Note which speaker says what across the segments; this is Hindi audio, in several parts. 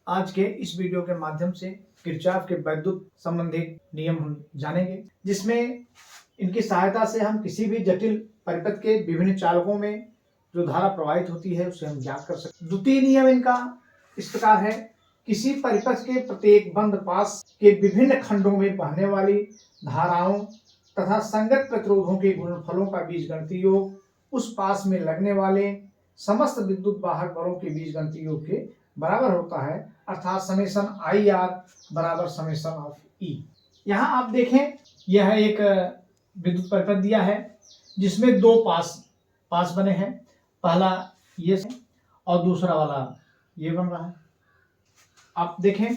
Speaker 1: आज के इस वीडियो के माध्यम से किरचॉफ के वैद्युत संबंधी नियम हम जानेंगे, जिसमें इनकी सहायता से हम किसी भी जटिल परिपथ के विभिन्न चालकों में जो धारा प्रवाहित होती है उसे हम ज्ञात कर सकते हैं। द्वितीय नियम इनका इस प्रकार है, किसी परिपथ के प्रत्येक बंद पास के विभिन्न खंडों में बहने वाली धाराओं तथा संगत प्रतिरोधों के गुणनफलों का बीजगणितीय योग उस पास में लगने वाले समस्त विद्युत वाहक बलों के बीजगणितीय योग के बराबर होता है, अर्थात समेशन आई आर बराबर समेशन ऑफ ई। यहाँ आप देखें, यह एक विद्युत परिपथ दिया है जिसमें दो पास बने हैं। पहला ये और दूसरा वाला ये बन रहा है। आप देखें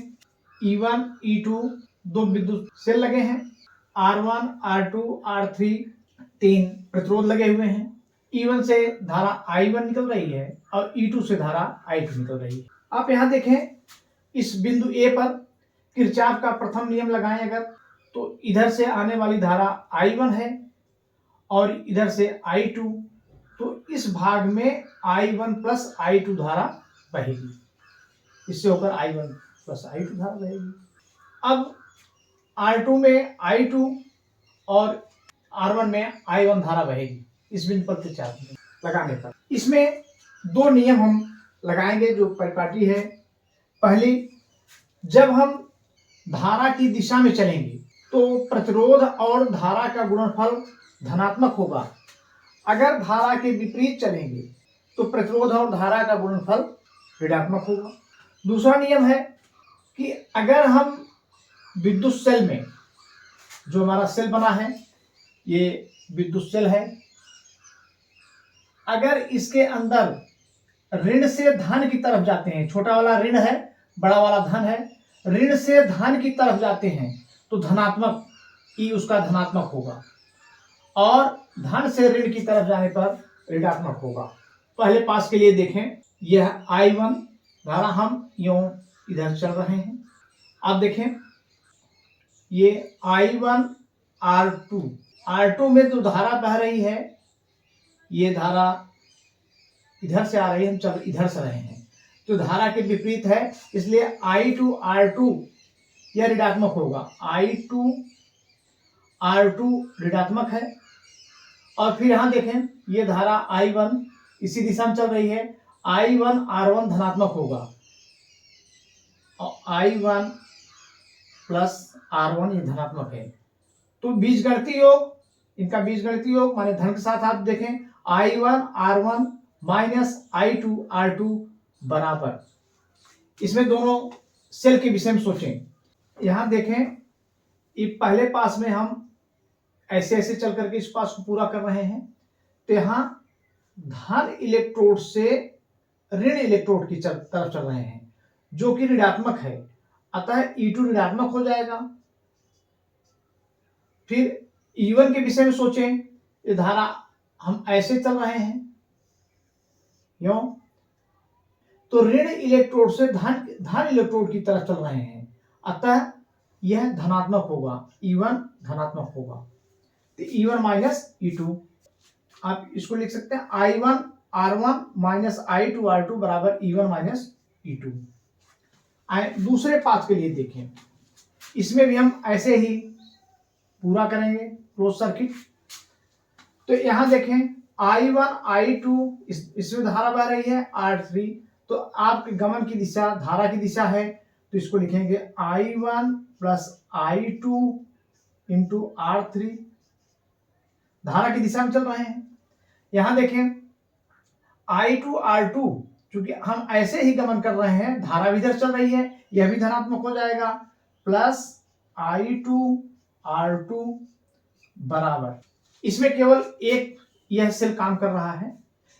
Speaker 1: E1 E2 दो विद्युत सेल लगे हैं, R1 R2 R3 तीन प्रतिरोध लगे हुए हैं। E1 से धारा I1 निकल रही है और E2 से धारा I2 निकल रही है। आप यहाँ देखें, इस बिंदु A पर किरचॉफ का प्रथम नियम लगाएं अगर, तो इधर से आने वाली धारा I1 है और इधर से I2, तो इस भाग में I1 प्लस I2 धारा बहेगी, इससे होकर I1 प्लस I2 धारा बहेगी। अब R2 में I2 और R1 में I1 धारा बहेगी इस बिंदु पर किरचॉफ लगाने पर। इसमें दो नियम हम लगाएंगे जो परिपाटी है। पहली, जब हम धारा की दिशा में चलेंगे तो प्रतिरोध और धारा का गुणनफल धनात्मक होगा। अगर धारा के विपरीत चलेंगे तो प्रतिरोध और धारा का गुणनफल ऋणात्मक होगा। दूसरा नियम है कि अगर हम विद्युत सेल में, जो हमारा सेल बना है ये विद्युत सेल है, अगर इसके अंदर ऋण से धन की तरफ जाते हैं, छोटा वाला ऋण है बड़ा वाला धन है, ऋण से धन की तरफ जाते हैं तो धनात्मक ई उसका धनात्मक होगा और धन से ऋण की तरफ जाने पर ऋणात्मक होगा। पहले पास के लिए देखें, यह I1 धारा हम यूं इधर चल रहे हैं। आप देखें ये I1 R2 में जो धारा बह रही है, ये धारा इधर से आ रही है, हम चल इधर से रहे हैं तो धारा के विपरीत है, इसलिए I2 R2 यह ऋणात्मक होगा। I2 R2 ऋणात्मक है। और फिर यहां देखें, ये धारा I1 इसी दिशा में चल रही है, I1 R1 धनात्मक होगा और I1 प्लस R1 ये धनात्मक है। तो बीजगणितीय योग, इनका बीजगणितीय योग माने धन के साथ आप देखें I1 R1 minus I2 R2 बराबर। इसमें दोनों सेल के विषय में सोचें। यहां देखें, ये पहले पास में हम ऐसे ऐसे चल करके इस पास को पूरा कर रहे हैं, तो यहां धन इलेक्ट्रोड से ऋण इलेक्ट्रोड की तरफ चल रहे हैं जो कि ऋणात्मक है, अतः E2 ऋणात्मक हो जाएगा। फिर E1 के विषय में सोचें, ये धारा हम ऐसे चल रहे हैं क्यों, तो ऋण इलेक्ट्रोड से धन इलेक्ट्रोड की तरफ चल रहे हैं, अतः यह धनात्मक होगा, E1 धनात्मक होगा। तो E1 माइनस E2, आप इसको लिख सकते हैं I1 R1 minus I2 R2 बराबर E1 माइनस E2। दूसरे पाथ के लिए देखें, इसमें भी हम ऐसे ही पूरा करेंगे क्लोज सर्किट। तो यहां देखें I1 I2 इसमें धारा बह रही है R3, तो आपके गमन की दिशा धारा की दिशा है, तो इसको लिखेंगे I1 plus I2 into R3, धारा की दिशा में चल रहे हैं। यहां देखें I2 R2, क्योंकि हम ऐसे ही गमन कर रहे हैं, धारा भी इधर चल रही है, यह भी धनात्मक हो जाएगा, प्लस I2 R2 बराबर। इसमें केवल एक यह सेल काम कर रहा है।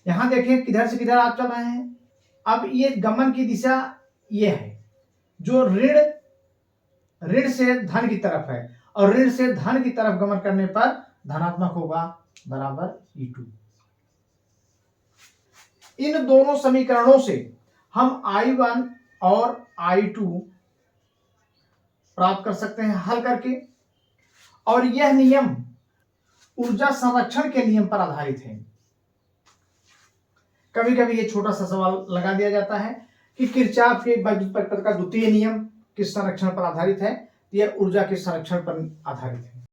Speaker 1: यहां देखें किधर से किधर आप चल रहे हैं। अब ये गमन की दिशा ये है जो ऋण से धन की तरफ है, और ऋण से धन की तरफ गमन करने पर धनात्मक होगा बराबर E2। इन दोनों समीकरणों से हम I1 और I2 प्राप्त कर सकते हैं हल करके, और यह नियम ऊर्जा संरक्षण के नियम पर आधारित है। कभी कभी ये छोटा सा सवाल लगा दिया जाता है कि किरचॉफ के वैद्युत परिपथ का द्वितीय नियम किस संरक्षण पर आधारित है? यह ऊर्जा के संरक्षण पर आधारित है।